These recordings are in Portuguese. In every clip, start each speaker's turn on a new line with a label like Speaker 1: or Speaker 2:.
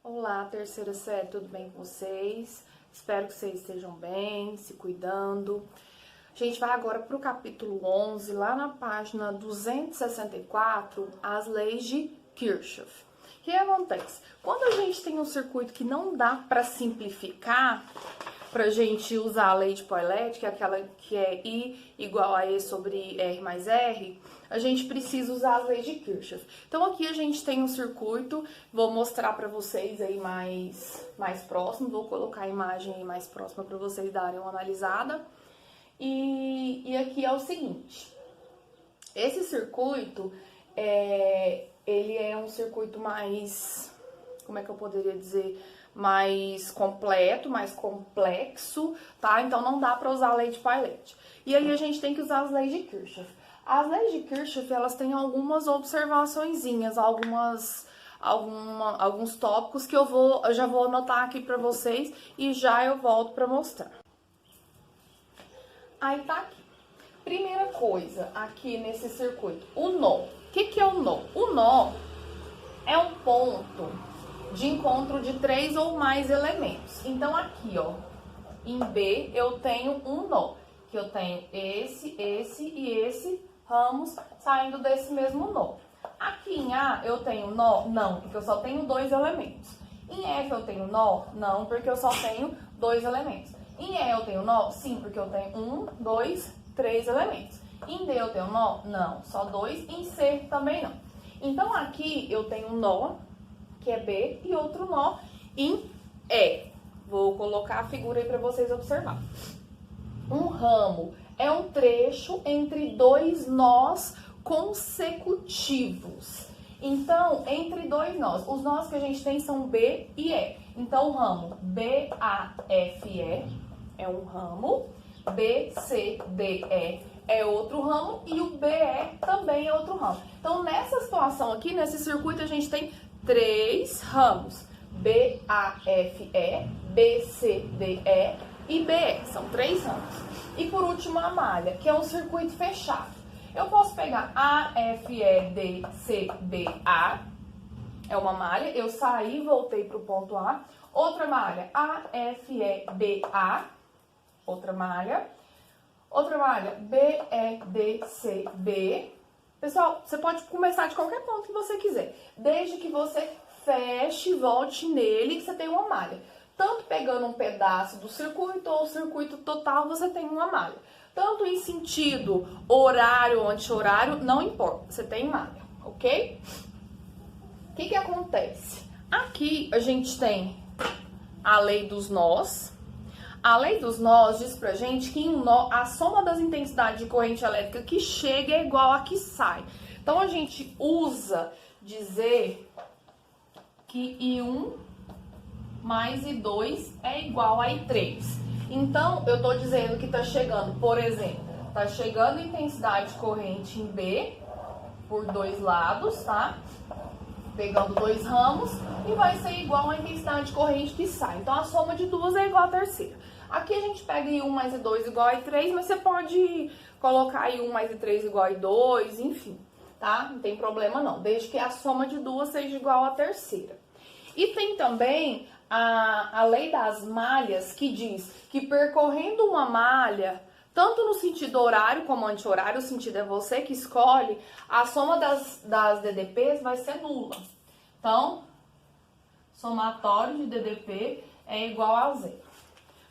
Speaker 1: Olá, terceira série, tudo bem com vocês? Espero que vocês estejam bem, se cuidando. A gente vai agora para o capítulo 11, lá na página 264, as leis de Kirchhoff. O que acontece? Quando a gente tem um circuito que não dá para simplificar, para a gente usar a lei de Poilet, que é aquela que é I igual a E sobre R mais R, a gente precisa usar as leis de Kirchhoff. Então aqui a gente tem um circuito, vou mostrar para vocês aí mais próximo, vou colocar a imagem aí mais próxima para vocês darem uma analisada. E aqui é o seguinte, esse circuito, ele é um circuito mais, como é que eu poderia dizer, mais completo, mais complexo, tá? Então não dá para usar a lei de Poilet. E aí a gente tem que usar as leis de Kirchhoff. As leis de Kirchhoff, elas têm algumas observaçõezinhas, alguns tópicos que eu já vou anotar aqui para vocês e já eu volto para mostrar. Aí tá aqui. Primeira coisa aqui nesse circuito, o nó. O que é o nó? O nó é um ponto de encontro de 3 ou mais elementos. Então aqui, ó, em B eu tenho um nó, que eu tenho esse e esse ramos saindo desse mesmo nó. Aqui em A eu tenho nó? Não, porque eu só tenho 2 elementos. Em F eu tenho nó? Não, porque eu só tenho 2 elementos. Em E eu tenho nó? Sim, porque eu tenho 1, 2, 3 elementos. Em D eu tenho nó? Não, só 2. Em C também não. Então aqui eu tenho um nó, que é B, e outro nó em E. Vou colocar a figura aí para vocês observarem. Um ramo é um trecho entre 2 nós consecutivos. Então, entre 2 nós, os nós que a gente tem são B e E. Então, o ramo BAFE é um ramo, BCDE é outro ramo e o BE também é outro ramo. Então, nessa situação aqui, nesse circuito, a gente tem 3 ramos, BAFE, BCDE e BE, são 3 ramos. E por último a malha, que é um circuito fechado. Eu posso pegar AFEDCBA, é uma malha, eu saí e voltei para o ponto A. Outra malha, AFEBA, outra malha. Outra malha, BEDCB. Pessoal, você pode começar de qualquer ponto que você quiser, desde que você feche e volte nele, que você tem uma malha. Tanto pegando um pedaço do circuito ou o circuito total, você tem uma malha. Tanto em sentido horário ou anti-horário, não importa, você tem malha, ok? O que acontece? Aqui a gente tem a lei dos nós. A lei dos nós diz pra gente que em um nó, a soma das intensidades de corrente elétrica que chega é igual a que sai. Então, a gente usa dizer que I1 mais I2 é igual a I3. Então, eu tô dizendo que tá chegando, por exemplo, tá chegando intensidade de corrente em B por 2 lados, tá? Pegando 2 ramos e vai ser igual a intensidade de corrente que sai. Então, a soma de duas é igual a terceira. Aqui a gente pega I1 mais I2 igual a I3, mas você pode colocar I1 mais I3 igual a I2, enfim, tá? Não tem problema não, desde que a soma de duas seja igual a terceira. E tem também a lei das malhas, que diz que percorrendo uma malha, tanto no sentido horário como anti-horário, o sentido é você que escolhe, a soma das DDPs vai ser nula. Então, somatório de DDP é igual a zero.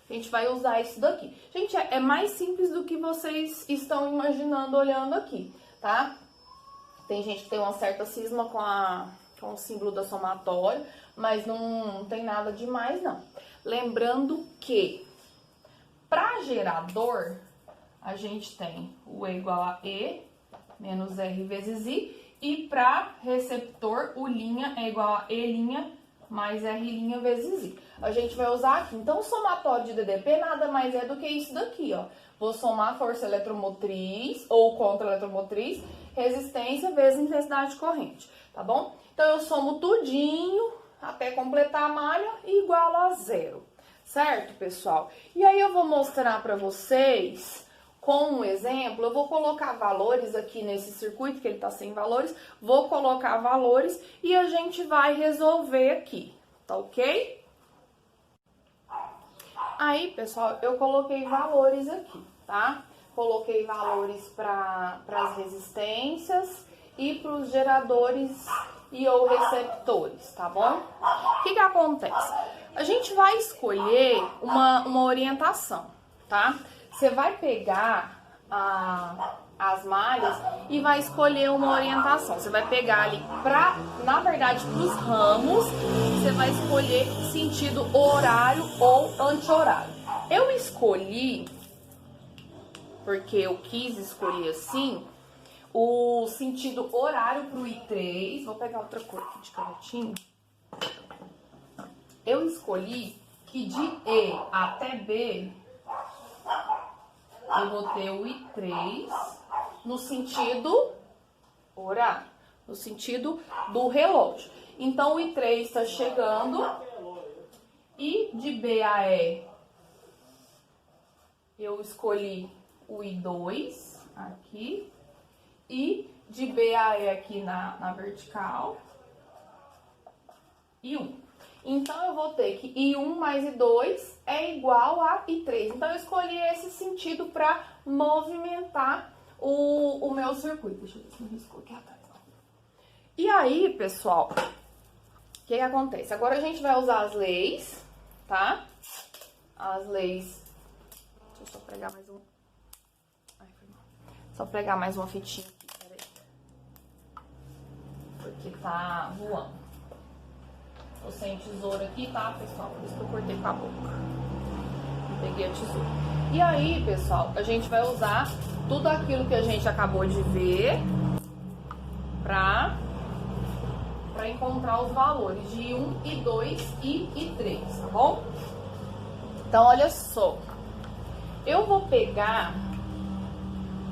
Speaker 1: A gente vai usar isso daqui. Gente, é mais simples do que vocês estão imaginando olhando aqui, tá? Tem gente que tem uma certa cisma com o símbolo da somatória, mas não tem nada demais, não. Lembrando que, para gerador, a gente tem o E igual a E menos R vezes I, e para receptor, o linha é igual a E' mais R' vezes I. A gente vai usar aqui. Então, o somatório de DDP nada mais é do que isso daqui, ó. Vou somar força eletromotriz ou contra-eletromotriz, resistência vezes intensidade de corrente, tá bom? Então, eu somo tudinho até completar a malha e igualo a zero, certo, pessoal? E aí, eu vou mostrar para vocês, com um exemplo, eu vou colocar valores aqui nesse circuito, que ele tá sem valores, vou colocar valores e a gente vai resolver aqui, tá ok? Aí, pessoal, eu coloquei valores aqui, tá? Coloquei valores para as resistências e para os geradores e ou receptores, tá bom? O que acontece? A gente vai escolher uma orientação, tá? Você vai pegar as malhas e vai escolher uma orientação. Você vai pegar ali na verdade, para os ramos, você vai escolher sentido horário ou anti-horário. Eu escolhi, porque eu quis escolher assim, o sentido horário para o I3. Vou pegar outra cor aqui de canetinho. Eu escolhi que de E até B eu vou ter o I3 no sentido horário, no sentido do relógio. Então, o I3 está chegando e de B a E eu escolhi o I2 aqui e de B a E aqui na vertical I1. Então, eu vou ter que I1 mais I2 é igual a I3. Então, eu escolhi esse sentido para movimentar o meu circuito. Deixa eu ver se não riscou aqui atrás. E aí, pessoal, o que acontece? Agora a gente vai usar as leis, tá? As leis... Deixa eu só pegar mais um... Ai, foi mal. Só pegar mais uma fitinha aqui, peraí. Porque tá voando. Tô sem tesoura aqui, tá, pessoal? Por isso que eu cortei com a boca. Peguei a tesoura. E aí, pessoal, a gente vai usar tudo aquilo que a gente acabou de ver pra encontrar os valores de I1, I2 e I3, tá bom? Então, olha só. Eu vou pegar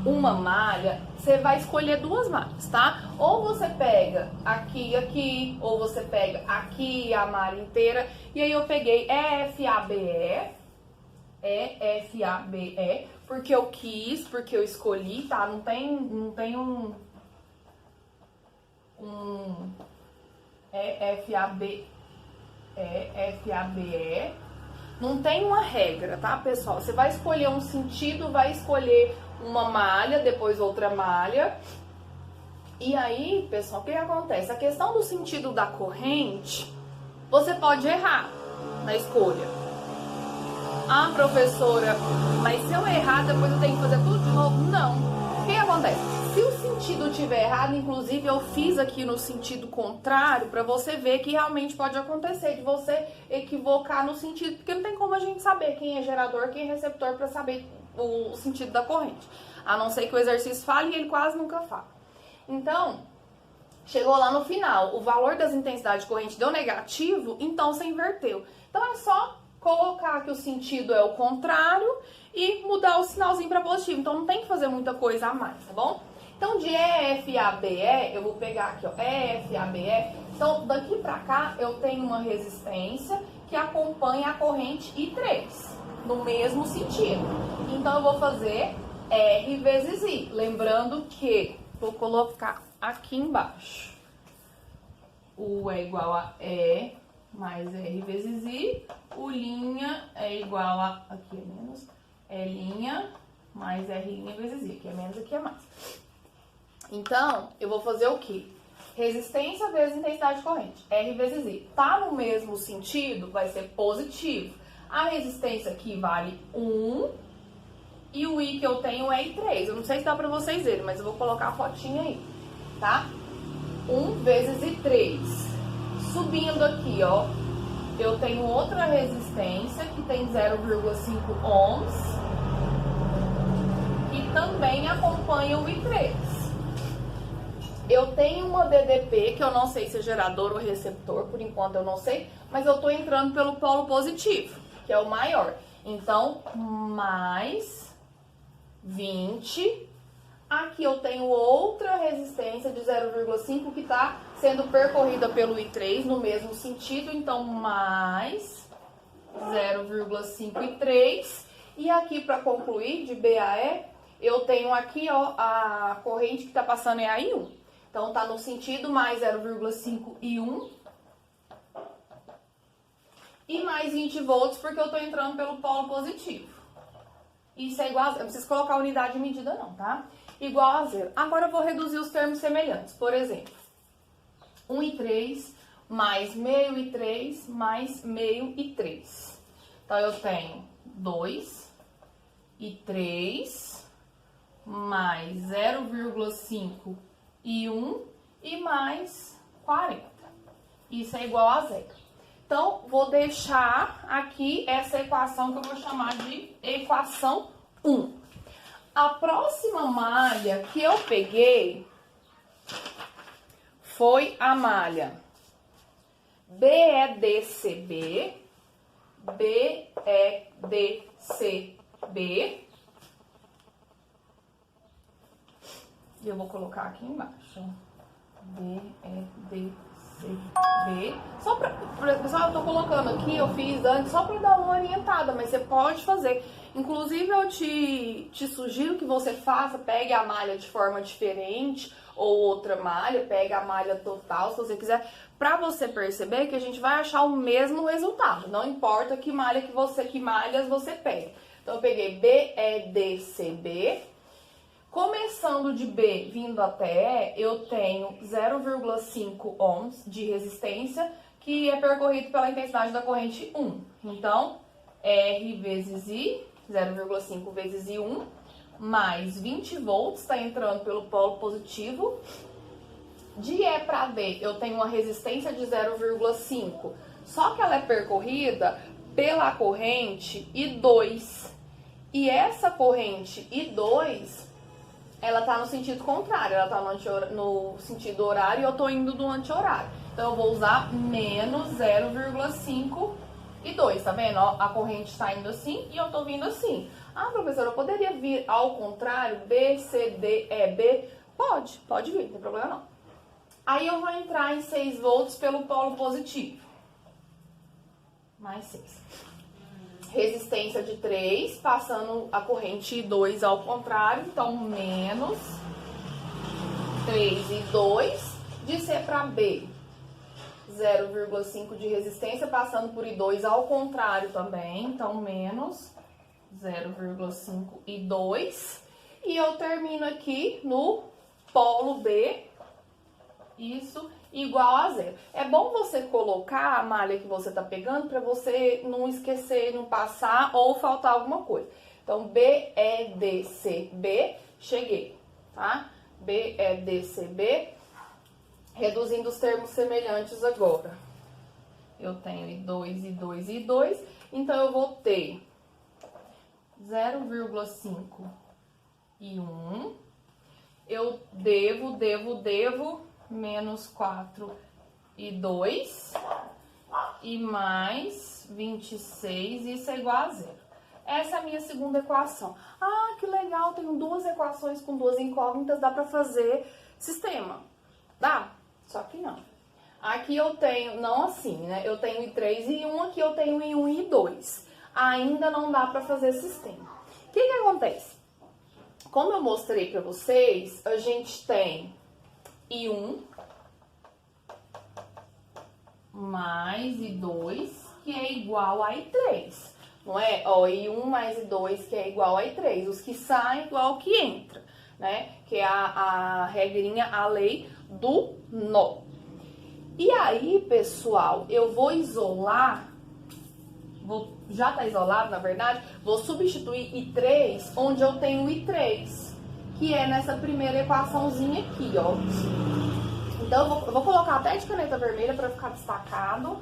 Speaker 1: uma malha, você vai escolher duas malhas, tá? Ou você pega aqui e aqui, ou você pega aqui a malha inteira. E aí eu peguei EFABE, porque eu quis, porque eu escolhi, tá? Não tem um EFABE, não tem uma regra, tá, pessoal? Você vai escolher um sentido, vai escolher uma malha, depois outra malha. E aí, pessoal, o que acontece? A questão do sentido da corrente, você pode errar na escolha. Ah, professora, mas se eu errar, depois eu tenho que fazer tudo de novo? Não. O que acontece? Se o sentido estiver errado, inclusive eu fiz aqui no sentido contrário, para você ver que realmente pode acontecer, de você equivocar no sentido, porque não tem como a gente saber quem é gerador, quem é receptor, para saber o sentido da corrente. A não ser que o exercício fale, e ele quase nunca fala. Então, chegou lá no final, o valor das intensidades de corrente deu negativo, então você inverteu. Então é só colocar que o sentido é o contrário e mudar o sinalzinho para positivo. Então não tem que fazer muita coisa a mais, tá bom? Então de EFABE, eu vou pegar aqui, ó, EFABE. Então daqui para cá eu tenho uma resistência que acompanha a corrente I3, no mesmo sentido. Então eu vou fazer R vezes I, lembrando que vou colocar aqui embaixo. U é igual a E mais R vezes I. O linha é igual a... Aqui é menos. É linha mais R' vezes I. Aqui é menos, aqui é mais. Então, eu vou fazer o quê? Resistência vezes intensidade de corrente. R vezes I. Tá no mesmo sentido, vai ser positivo. A resistência aqui vale 1. E o I que eu tenho é I3. Eu não sei se dá pra vocês verem, mas eu vou colocar a fotinha aí, tá? 1 vezes I3. Subindo aqui, ó, eu tenho outra resistência que tem 0,5 ohms. E também acompanha o I3. Eu tenho uma DDP, que eu não sei se é gerador ou receptor, por enquanto eu não sei, mas eu tô entrando pelo polo positivo, que é o maior. Então, mais 20. Aqui eu tenho outra resistência de 0,5 que está sendo percorrida pelo I3 no mesmo sentido. Então, mais 0,5 I3. E aqui, para concluir, de B a E, eu tenho aqui, ó, a corrente que está passando é a I1. Então, tá no sentido mais 0,5 I1 e mais 20 volts porque eu tô entrando pelo polo positivo. Isso é igual a zero. Não preciso colocar unidade de medida não, tá? Igual a zero. Agora eu vou reduzir os termos semelhantes. Por exemplo, 1 e 3 mais meio e 3 mais meio e 3. Então, eu tenho 2 e 3 mais 0,5 e 1 e mais 40. Isso é igual a zero. Então, vou deixar aqui essa equação que eu vou chamar de equação 1. A próxima malha que eu peguei foi a malha BEDCB, BEDCB. E eu vou colocar aqui embaixo. BEDCB. Só pra, pessoal, eu tô colocando aqui, eu fiz antes só pra dar uma orientada, mas você pode fazer. Inclusive, eu te sugiro que você faça, pegue a malha de forma diferente ou outra malha, pegue a malha total, se você quiser, pra você perceber que a gente vai achar o mesmo resultado. Não importa que malhas você pegue. Então, eu peguei BEDCB. Começando de B, vindo até E, eu tenho 0,5 ohms de resistência, que é percorrido pela intensidade da corrente 1. Então, R vezes I, 0,5 vezes I1, mais 20 volts, está entrando pelo polo positivo. De E para D, eu tenho uma resistência de 0,5, só que ela é percorrida pela corrente I2. E essa corrente I2... ela tá no sentido contrário, ela tá no sentido horário e eu tô indo do anti-horário. Então, eu vou usar menos 0,5 e 2, tá vendo? Ó, a corrente tá indo assim e eu tô vindo assim. Ah, professora, eu poderia vir ao contrário, B, C, D, E, B? Pode vir, não tem problema não. Aí, eu vou entrar em 6 volts pelo polo positivo. Mais 6. Resistência de 3, passando a corrente 2 ao contrário, então menos 3 e 2, de C para B, 0,5 de resistência, passando por I2 ao contrário também, então menos 0,5 e 2, e eu termino aqui no polo B, isso igual a zero. É bom você colocar a malha que você tá pegando para você não esquecer, não passar ou faltar alguma coisa. Então, BEDCB, cheguei, tá? BEDCB, reduzindo os termos semelhantes agora. Eu tenho I2, I2 e I2, então eu vou ter 0,5 e 1. Eu devo menos 4 e 2 e mais 26, isso é igual a zero. Essa é a minha segunda equação. Ah, que legal, tenho duas equações com duas incógnitas, dá pra fazer sistema. Dá? Só que não. Aqui eu tenho, não assim, né? Eu tenho I3 e I1, aqui eu tenho I1 e I2. Ainda não dá pra fazer sistema. O que acontece? Como eu mostrei pra vocês, a gente tem I1 mais I2, que é igual a I3, não é? Ó, I1 mais I2, que é igual a I3. Os que saem igual ao que entra, né? Que é a regrinha, a lei do nó. E aí, pessoal, eu vou isolar, já tá isolado, na verdade, vou substituir I3 onde eu tenho I3, que é nessa primeira equaçãozinha aqui, ó. Então, eu vou colocar até de caneta vermelha para ficar destacado.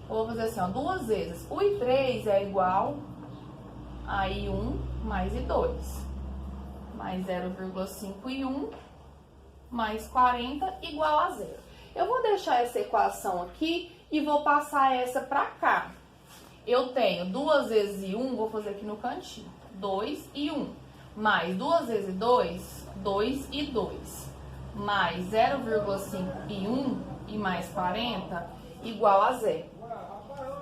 Speaker 1: Eu vou fazer assim, ó, duas vezes. O I3 é igual a I1 mais I2. Mais 0,5 I1 mais 40 igual a zero. Eu vou deixar essa equação aqui e vou passar essa para cá. Eu tenho 2 vezes I1, vou fazer aqui no cantinho. 2 e 1. Mais 2 vezes 2, 2 e 2. Mais 0,5 e 1 e mais 40 igual a zero.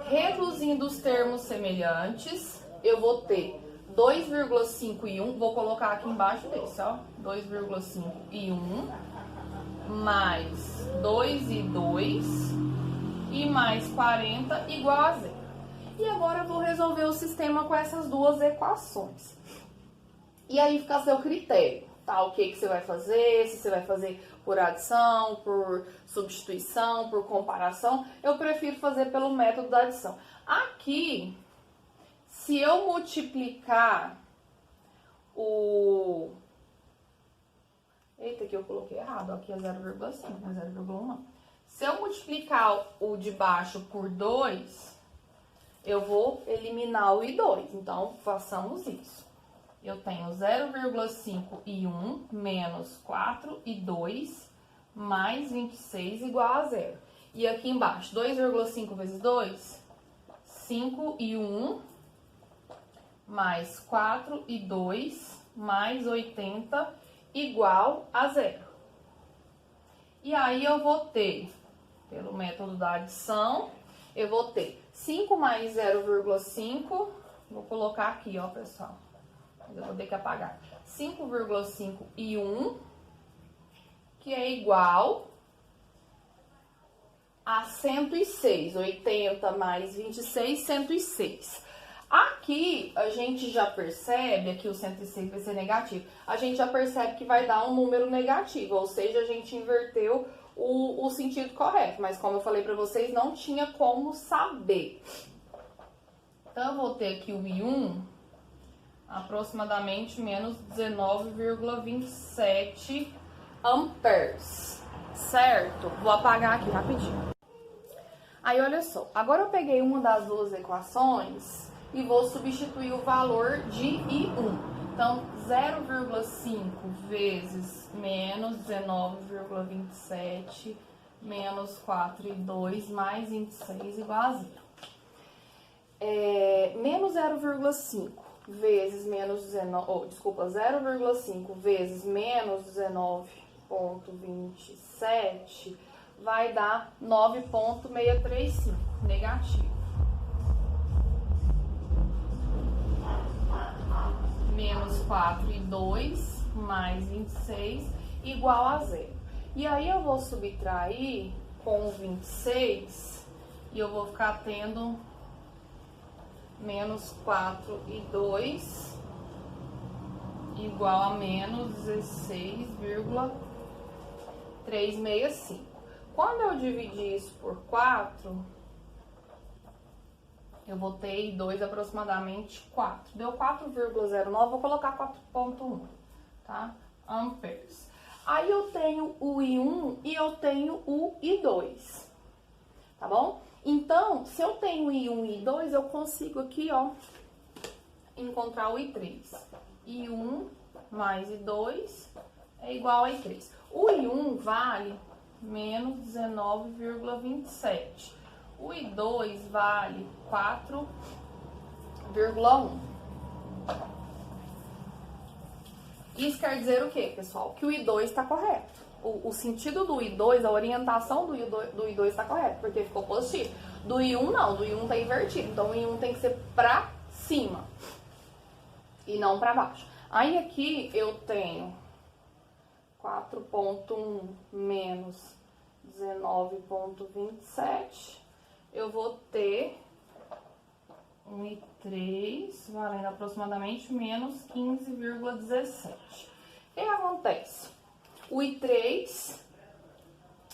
Speaker 1: Reduzindo os termos semelhantes, eu vou ter 2,5 e 1, vou colocar aqui embaixo desse, ó. 2,5 e 1, mais 2 e 2 e mais 40 igual a zero. E agora eu vou resolver o sistema com essas duas equações. E aí fica a seu critério, tá? O que você vai fazer, se você vai fazer por adição, por substituição, por comparação. Eu prefiro fazer pelo método da adição. Aqui, se eu multiplicar o... Eita, que eu coloquei errado, aqui é 0,5, não é 0,1 não. Se eu multiplicar o de baixo por 2, eu vou eliminar o I2. Então, façamos isso. Eu tenho 0,5 e 1 menos 4 e 2 mais 26 igual a 0. E aqui embaixo, 2,5 vezes 2, 5 e 1 mais 4 e 2 mais 80 igual a 0. E aí eu vou ter, pelo método da adição, eu vou ter 5 mais 0,5, vou colocar aqui, ó, pessoal. Eu vou ter que apagar. 5,5 e 1, que é igual a 106. 80 mais 26, 106. Aqui, a gente já percebe, aqui o 106 vai ser negativo, a gente já percebe que vai dar um número negativo, ou seja, a gente inverteu o sentido correto, mas como eu falei pra vocês, não tinha como saber. Então, eu vou ter aqui o I1, aproximadamente menos 19,27 amperes, certo? Vou apagar aqui rapidinho. Aí, olha só, agora eu peguei uma das duas equações e vou substituir o valor de I1. Então, 0,5 vezes menos 19,27 menos 4 e 2 mais 26 igual a 0. Menos 0,5 vezes menos 0,5 vezes menos 19,27 vai dar 9,635, negativo. Menos 4 e 2 mais 26 igual a 0. E aí eu vou subtrair com 26 e eu vou ficar tendo menos 4 e 2 igual a menos 16,365. Quando eu dividir isso por 4, eu vou ter I2 aproximadamente 4. Deu 4,09, vou colocar 4,1, tá? Amperes. Aí eu tenho o I1 e eu tenho o I2, tá bom? Então, se eu tenho I1 e I2, eu consigo aqui, ó, encontrar o I3. I1 mais I2 é igual a I3. O I1 vale menos 19,27. O I2 vale 4,1. Isso quer dizer o quê, pessoal? Que o I2 está correto. O sentido do I2, a orientação do I2 está correta, porque ficou positivo. Do I1 não, do I1 está invertido. Então, o I1 tem que ser para cima e não para baixo. Aí, aqui eu tenho 4,1 menos 19,27. Eu vou ter um I3 valendo aproximadamente menos 15,17. O que acontece? O I3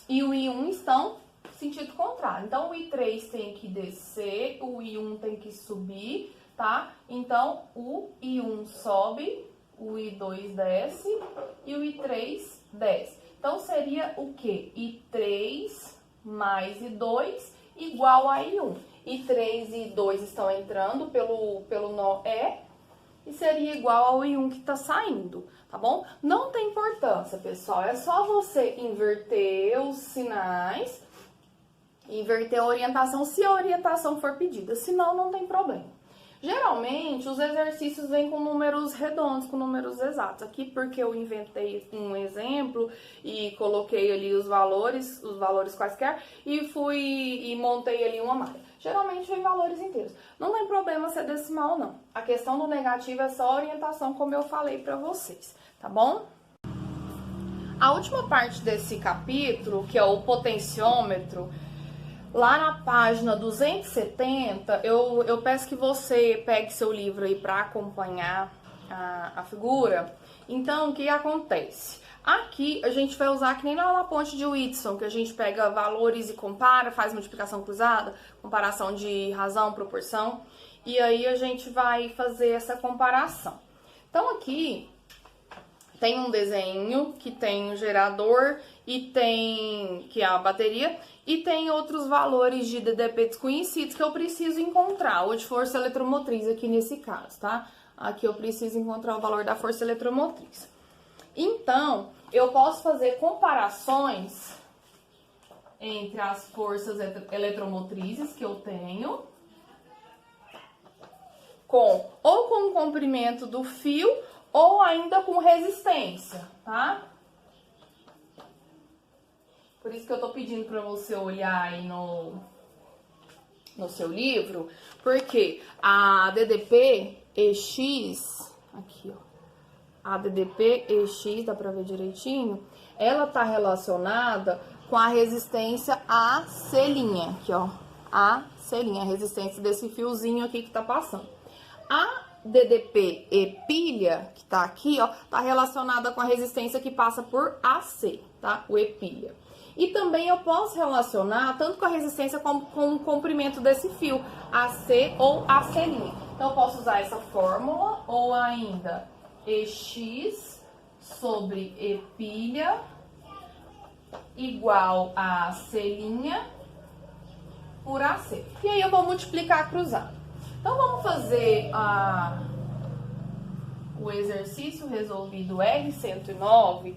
Speaker 1: e o I1 estão no sentido contrário. Então, o I3 tem que descer, o I1 tem que subir, tá? Então, o I1 sobe, o I2 desce e o I3 desce. Então, seria o quê? I3 mais I2 igual a I1. I3 e I2 estão entrando pelo nó E e seria igual ao I1 que está saindo, tá bom? Não tem importância, pessoal. É só você inverter os sinais, inverter a orientação se a orientação for pedida. Senão, não tem problema. Geralmente, os exercícios vêm com números redondos, com números exatos. Aqui, porque eu inventei um exemplo e coloquei ali os valores quaisquer, e montei ali uma malha. Geralmente, vem valores inteiros. Não tem problema ser decimal, não. A questão do negativo é só a orientação, como eu falei pra vocês, tá bom? A última parte desse capítulo, que é o potenciômetro, lá na página 270, eu peço que você pegue seu livro aí para acompanhar a figura. Então, o que acontece? Aqui a gente vai usar que nem lá na ponte de Whitson, que a gente pega valores e compara, faz multiplicação cruzada, comparação de razão, proporção, e aí a gente vai fazer essa comparação. Então aqui tem um desenho que tem um gerador e tem que é a bateria e tem outros valores de DDP desconhecidos que eu preciso encontrar, ou de força eletromotriz aqui nesse caso, tá? Aqui eu preciso encontrar o valor da força eletromotriz. Então, eu posso fazer comparações entre as forças eletromotrizes que eu tenho com o comprimento do fio ou ainda com resistência, tá? Por isso que eu tô pedindo para você olhar aí no seu livro, porque a DDP EX, aqui ó, a DDP EX, dá pra ver direitinho, ela tá relacionada com a resistência AC', aqui ó, AC', a resistência desse fiozinho aqui que tá passando. A DDP E-pilha, que tá aqui, ó, tá relacionada com a resistência que passa por AC, tá? O E-pilha. E também eu posso relacionar tanto com a resistência como com o comprimento desse fio, AC ou AC'. Então, eu posso usar essa fórmula ou ainda EX sobre E-pilha igual a AC' por AC. E aí eu vou multiplicar cruzado. Então, vamos fazer o exercício resolvido R109,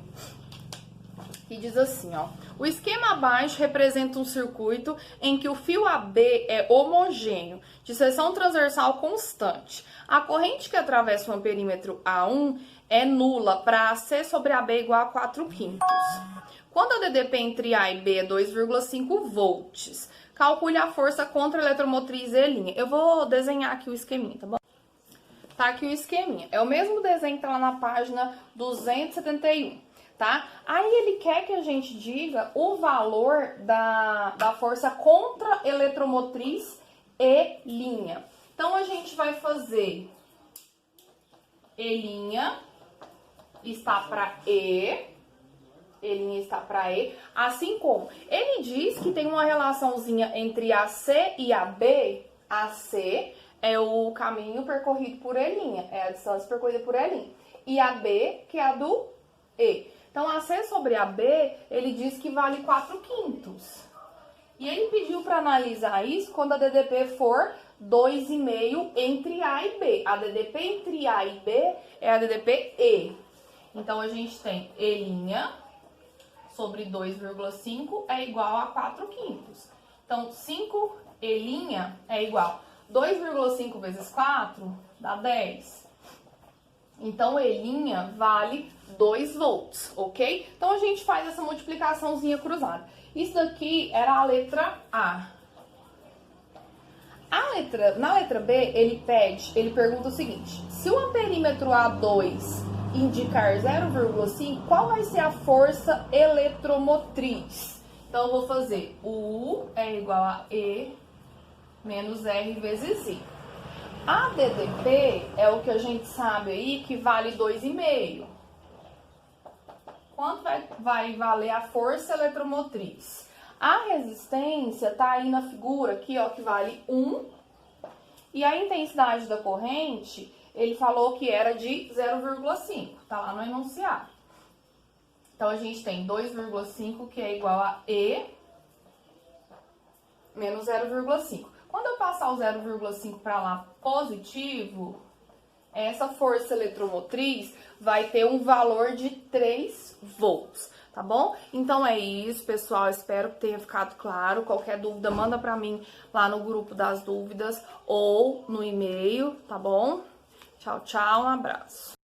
Speaker 1: que diz assim, ó. O esquema abaixo representa um circuito em que o fio AB é homogêneo, de seção transversal constante. A corrente que atravessa o amperímetro A1 é nula para AC sobre AB igual a 4/5. Quando a DDP entre A e B é 2,5 volts, calcule a força contra a eletromotriz E'. Eu vou desenhar aqui o esqueminha, tá bom? Tá aqui o esqueminha. É o mesmo desenho que tá lá na página 271. Tá? Aí ele quer que a gente diga o valor da força contra eletromotriz E'. Então, a gente vai fazer E' está para E', está para E, assim como ele diz que tem uma relaçãozinha entre AC e AB, AC é o caminho percorrido por E', é a distância percorrida por E', e AB, que é a do E. Então, AC sobre AB, ele diz que vale 4/5. E ele pediu para analisar isso quando a DDP for 2,5 entre A e B. A DDP entre A e B é a DDP E. Então, a gente tem E' sobre 2,5 é igual a 4/5. Então, 5E' é igual a 2,5 vezes 4 dá 10. Então, E' vale 2 volts, ok? Então, a gente faz essa multiplicaçãozinha cruzada. Isso daqui era a letra A. Na letra B, ele pergunta o seguinte: se o amperímetro A2 indicar 0,5, qual vai ser a força eletromotriz? Então, eu vou fazer U é igual a E menos R vezes I. A DDP é o que a gente sabe aí que vale 2,5. Quanto vai valer a força eletromotriz? A resistência tá aí na figura aqui, ó, que vale 1. E a intensidade da corrente, ele falou que era de 0,5. Tá lá no enunciado. Então, a gente tem 2,5, que é igual a E menos 0,5. Quando eu passar o 0,5 para lá positivo, essa força eletromotriz vai ter um valor de 3 volts, tá bom? Então é isso, pessoal. Espero que tenha ficado claro. Qualquer dúvida, manda para mim lá no grupo das dúvidas ou no e-mail, tá bom? Tchau, tchau, um abraço.